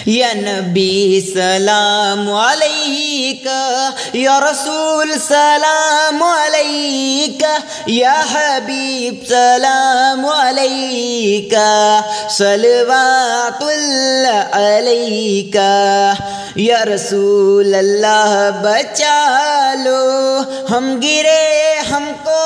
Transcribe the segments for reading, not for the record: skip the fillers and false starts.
یا نبی سلام علیکہ، یا رسول سلام علیکہ، یا حبیب سلام علیکہ، صلوات اللہ علیکہ۔ یا رسول اللہ بچا لو، ہم گرے ہم کو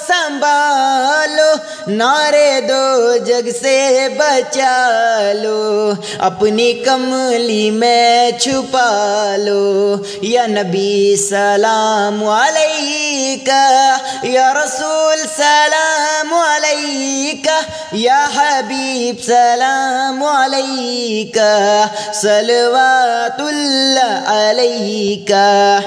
سنبھالو، نعرے دو جگ سے بچا لو، اپنی کملی میں چھپا لو۔ یا نبی سلام علیکہ، یا رسول سلام علیکہ، یا حبیب سلام علیکہ، صلوات اللہ علیکہ۔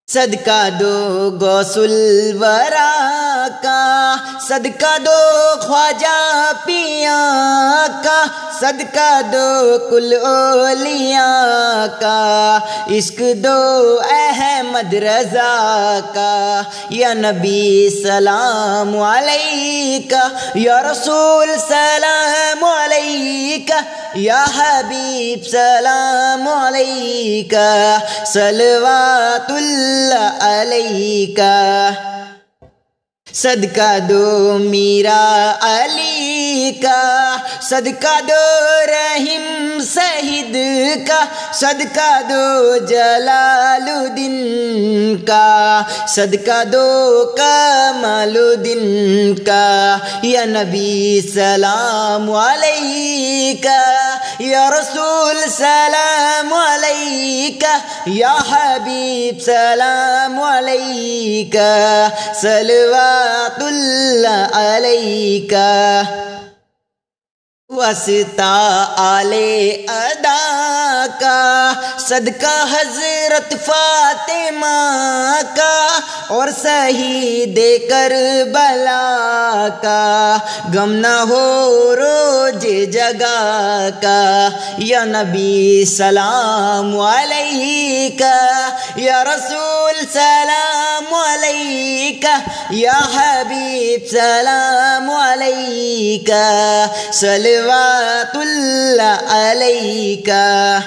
صدقہ دو غوث الورا کا، صدقہ دو خواجہ پیاں کا، صدقہ دو کل اولیاء کا، عشق دو احمد رضا کا۔ یا نبی سلام علیکہ، یا رسول سلام علیکہ، یا حبیب سلام علیکہ، صلوات اللہ علیکہ۔ صدقہ دو میرا علی کا، صدقہ دو رحیم سید کا، صدقہ دو جلال الدین کا، صدقہ دو کمال الدین کا۔ یا نبی سلام علیکہ، یا رسول سلام علیکہ، یا حبیب سلام علیکہ، صلوات اللہ علیکہ۔ واسطہ آل ادا کا، صدقہ حضرت فاطمہ کا، اور شہید کربلا کا، غم نہ ہو روز جگہ کا۔ یا نبی سلام علیکہ، یا رسول سلام علیکہ، یا حبیب سلام علیکہ، صلوات اللہ علیکہ۔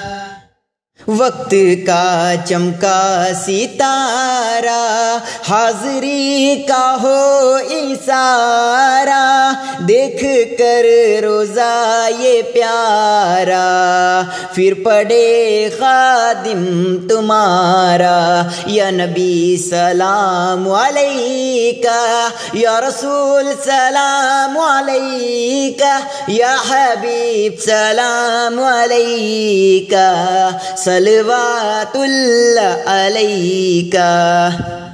وقت کا چمکا ستارہ، حاضری کا ہو اشارہ، دیکھ کر روزہ یہ پیارا، پھر پڑے خادم تمہارا۔ یا نبی سلام علیکہ، یا رسول سلام علیکہ، یا حبیب سلام علیکہ، صلوات اللہ علیکہ۔